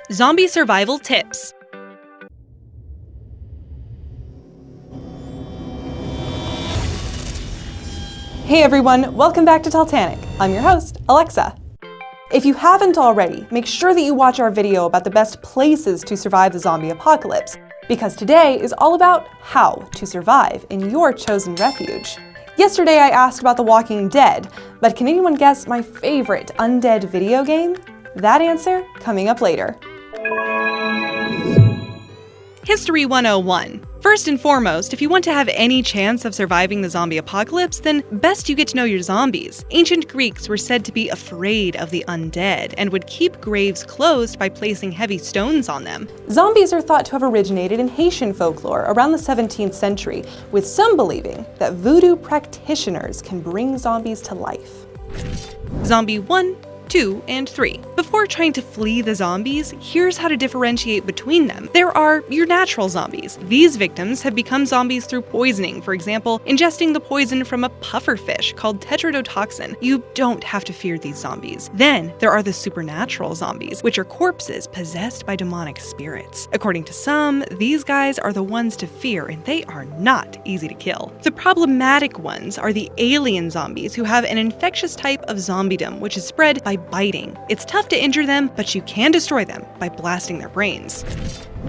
Zombie survival tips. Hey everyone, welcome back to Titanic. I'm your host, Alexa. If you haven't already, make sure that you watch our video about the best places to survive the zombie apocalypse, because today is all about how to survive in your chosen refuge. Yesterday I asked about The Walking Dead, but can anyone guess my favorite undead video game? That answer coming up later. History 101. First and foremost, if you want to have any chance of surviving the zombie apocalypse, then best you get to know your zombies. Ancient Greeks were said to be afraid of the undead and would keep graves closed by placing heavy stones on them. Zombies are thought to have originated in Haitian folklore around the 17th century, with some believing that voodoo practitioners can bring zombies to life. Zombie 1, 2, and 3. Before trying to flee the zombies, here's how to differentiate between them. There are your natural zombies. These victims have become zombies through poisoning, for example, ingesting the poison from a pufferfish called tetrodotoxin. You don't have to fear these zombies. Then, there are the supernatural zombies, which are corpses possessed by demonic spirits. According to some, these guys are the ones to fear, and they are not easy to kill. The problematic ones are the alien zombies, who have an infectious type of zombiedom, which is spread by biting. It's tough to injure them, but you can destroy them by blasting their brains.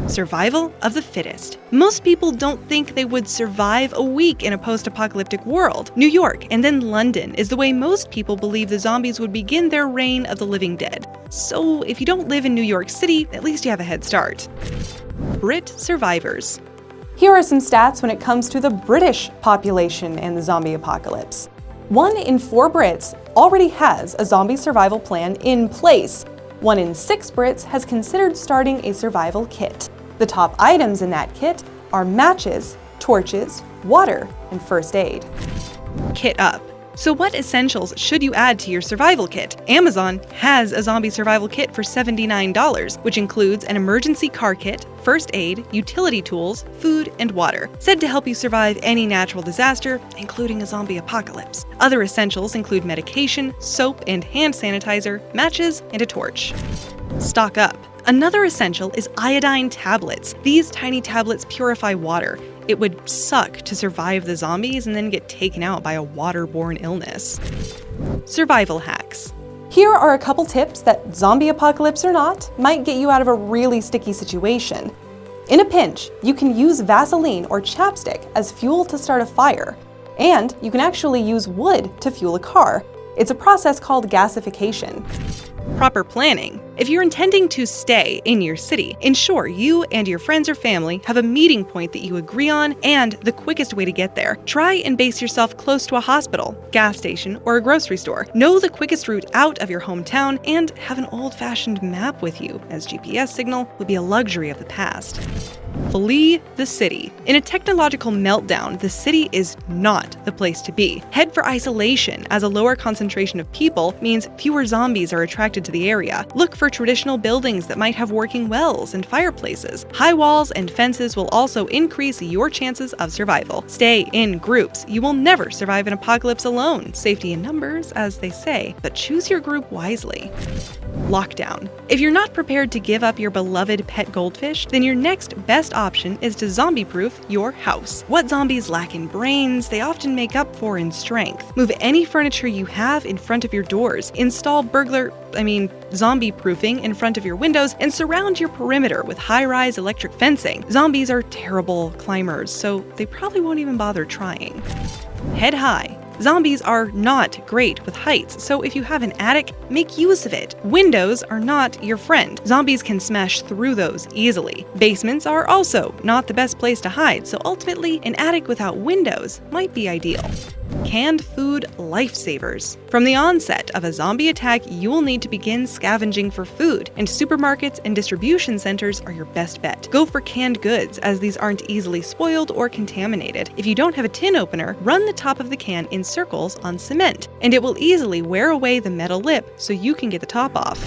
Survival of the fittest. Most people don't think they would survive a week in a post-apocalyptic world. New York and then London is the way most people believe the zombies would begin their reign of the living dead. So if you don't live in New York City, at least you have a head start. Brit survivors. Here are some stats when it comes to the British population and the zombie apocalypse. 1 in 4 Brits already has a zombie survival plan in place. 1 in 6 Brits has considered starting a survival kit. The top items in that kit are matches, torches, water, and first aid. Kit up. So what essentials should you add to your survival kit? Amazon has a zombie survival kit for $79, which includes an emergency car kit, first aid, utility tools, food, and water, said to help you survive any natural disaster, including a zombie apocalypse. Other essentials include medication, soap and hand sanitizer, matches, and a torch. Stock up. Another essential is iodine tablets. These tiny tablets purify water. It would suck to survive the zombies and then get taken out by a waterborne illness. Survival hacks. Here are a couple tips that, zombie apocalypse or not, might get you out of a really sticky situation. In a pinch, you can use Vaseline or chapstick as fuel to start a fire. And you can actually use wood to fuel a car. It's a process called gasification. Proper planning. If you're intending to stay in your city, ensure you and your friends or family have a meeting point that you agree on and the quickest way to get there. Try and base yourself close to a hospital, gas station, or a grocery store. Know the quickest route out of your hometown and have an old-fashioned map with you, as GPS signal would be a luxury of the past. Flee the city. In a technological meltdown, the city is not the place to be. Head for isolation, as a lower concentration of people means fewer zombies are attracted to the area. Look for traditional buildings that might have working wells and fireplaces. High walls and fences will also increase your chances of survival. Stay in groups. You will never survive an apocalypse alone. Safety in numbers, as they say, but choose your group wisely. Lockdown. If you're not prepared to give up your beloved pet goldfish, then your next best option is to zombie-proof your house. What zombies lack in brains, they often make up for in strength. Move any furniture you have in front of your doors. Install zombie-proofing in front of your windows, and surround your perimeter with high-rise electric fencing. Zombies are terrible climbers, so they probably won't even bother trying. Head high. Zombies are not great with heights, so if you have an attic, make use of it. Windows are not your friend. Zombies can smash through those easily. Basements are also not the best place to hide, so ultimately, an attic without windows might be ideal. Canned food lifesavers. From the onset of a zombie attack, you will need to begin scavenging for food, and supermarkets and distribution centers are your best bet. Go for canned goods, as these aren't easily spoiled or contaminated. If you don't have a tin opener, run the top of the can in circles on cement, and it will easily wear away the metal lip so you can get the top off.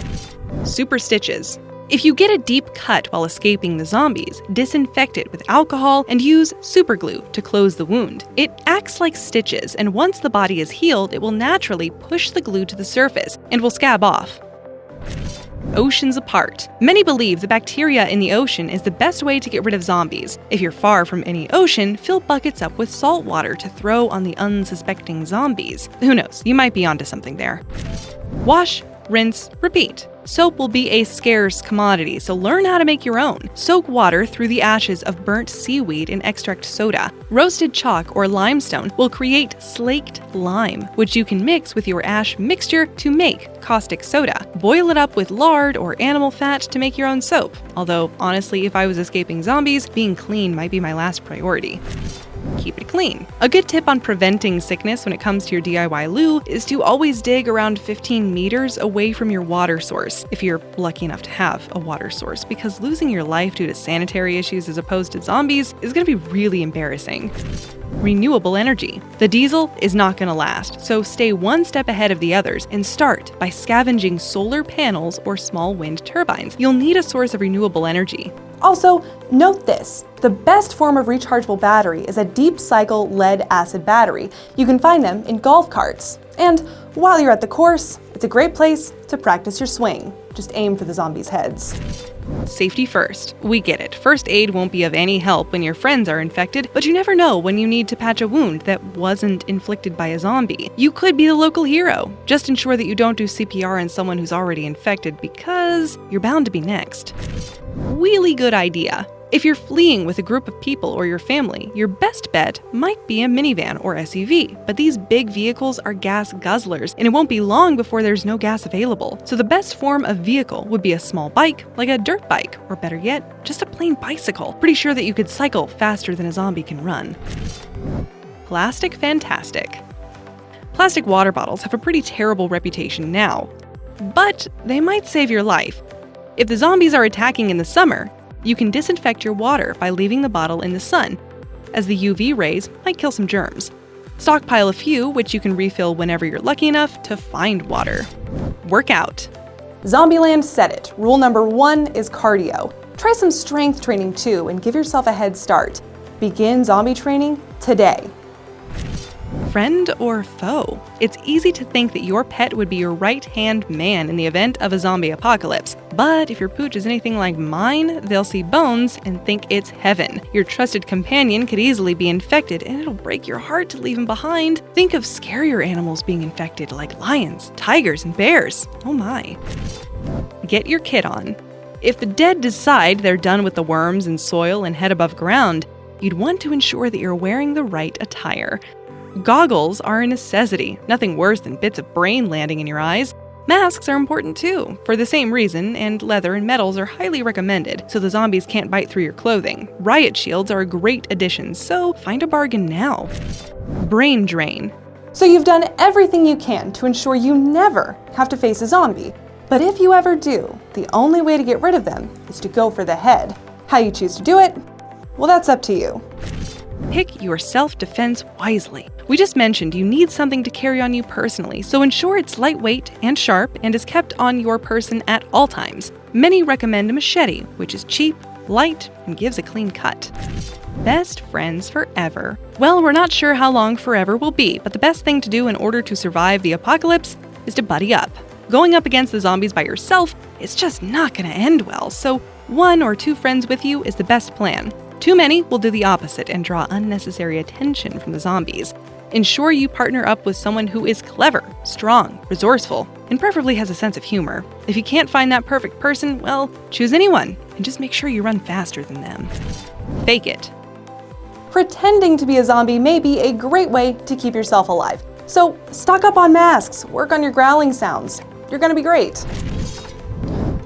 Super stitches. If you get a deep cut while escaping the zombies, disinfect it with alcohol and use superglue to close the wound. It acts like stitches, and once the body is healed, it will naturally push the glue to the surface and will scab off. oceans apart. Many believe the bacteria in the ocean is the best way to get rid of zombies. If you're far from any ocean, fill buckets up with salt water to throw on the unsuspecting zombies. Who knows, you might be onto something there. Wash, rinse, repeat. Soap will be a scarce commodity, so learn how to make your own. Soak water through the ashes of burnt seaweed and extract soda. Roasted chalk or limestone will create slaked lime, which you can mix with your ash mixture to make caustic soda. Boil it up with lard or animal fat to make your own soap. Although, honestly, if I was escaping zombies, being clean might be my last priority. Keep it clean. A good tip on preventing sickness when it comes to your DIY loo is to always dig around 15 meters away from your water source, if you're lucky enough to have a water source, because losing your life due to sanitary issues as opposed to zombies is going to be really embarrassing. Renewable energy. The diesel is not going to last, so stay one step ahead of the others and start by scavenging solar panels or small wind turbines. You'll need a source of renewable energy. Also, note this. The best form of rechargeable battery is a deep cycle lead-acid battery. You can find them in golf carts. And while you're at the course, it's a great place to practice your swing. Just aim for the zombies' heads. Safety first. We get it. First aid won't be of any help when your friends are infected, but you never know when you need to patch a wound that wasn't inflicted by a zombie. You could be the local hero. Just ensure that you don't do CPR on someone who's already infected because you're bound to be next. Really good idea. If you're fleeing with a group of people or your family, your best bet might be a minivan or SUV, but these big vehicles are gas guzzlers, and it won't be long before there's no gas available. So the best form of vehicle would be a small bike, like a dirt bike, or better yet, just a plain bicycle. Pretty sure that you could cycle faster than a zombie can run. Plastic fantastic. Plastic water bottles have a pretty terrible reputation now, but they might save your life. If the zombies are attacking in the summer, you can disinfect your water by leaving the bottle in the sun, as the UV rays might kill some germs. Stockpile a few, which you can refill whenever you're lucky enough to find water. Work out. Zombieland said it. Rule number 1 is cardio. Try some strength training too and give yourself a head start. Begin zombie training today. Friend or foe? It's easy to think that your pet would be your right-hand man in the event of a zombie apocalypse. But if your pooch is anything like mine, they'll see bones and think it's heaven. Your trusted companion could easily be infected, and it'll break your heart to leave him behind. Think of scarier animals being infected, like lions, tigers, and bears. Oh my. Get your kit on. If the dead decide they're done with the worms and soil and head above ground, you'd want to ensure that you're wearing the right attire. Goggles are a necessity, nothing worse than bits of brain landing in your eyes. Masks are important too, for the same reason, and leather and metals are highly recommended, so the zombies can't bite through your clothing. Riot shields are a great addition, so find a bargain now. Brain drain. So you've done everything you can to ensure you never have to face a zombie. But if you ever do, the only way to get rid of them is to go for the head. How you choose to do it? Well, that's up to you. Pick your self-defense wisely. We just mentioned you need something to carry on you personally, so ensure it's lightweight and sharp and is kept on your person at all times. Many recommend a machete, which is cheap, light, and gives a clean cut. Best friends forever. Well, we're not sure how long forever will be, but the best thing to do in order to survive the apocalypse is to buddy up. Going up against the zombies by yourself is just not going to end well, so 1 or 2 friends with you is the best plan. Too many will do the opposite and draw unnecessary attention from the zombies. Ensure you partner up with someone who is clever, strong, resourceful, and preferably has a sense of humor. If you can't find that perfect person, well, choose anyone, and just make sure you run faster than them. Fake it. Pretending to be a zombie may be a great way to keep yourself alive. So stock up on masks, work on your growling sounds. You're gonna be great.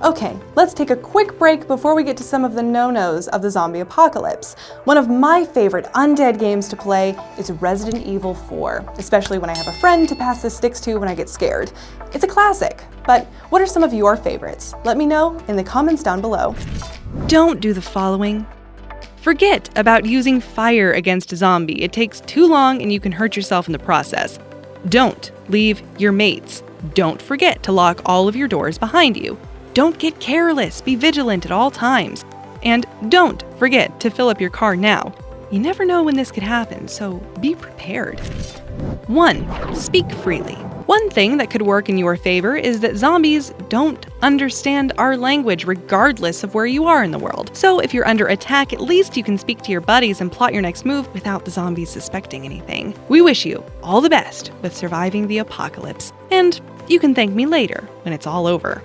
Okay, let's take a quick break before we get to some of the no-nos of the zombie apocalypse. One of my favorite undead games to play is Resident Evil 4, especially when I have a friend to pass the sticks to when I get scared. It's a classic, but what are some of your favorites? Let me know in the comments down below. Don't do the following. Forget about using fire against a zombie. It takes too long and you can hurt yourself in the process. Don't leave your mates. Don't forget to lock all of your doors behind you. Don't get careless, be vigilant at all times. And don't forget to fill up your car now. You never know when this could happen, so be prepared. 1. Speak freely. One thing that could work in your favor is that zombies don't understand our language regardless of where you are in the world. So if you're under attack, at least you can speak to your buddies and plot your next move without the zombies suspecting anything. We wish you all the best with surviving the apocalypse, and you can thank me later when it's all over.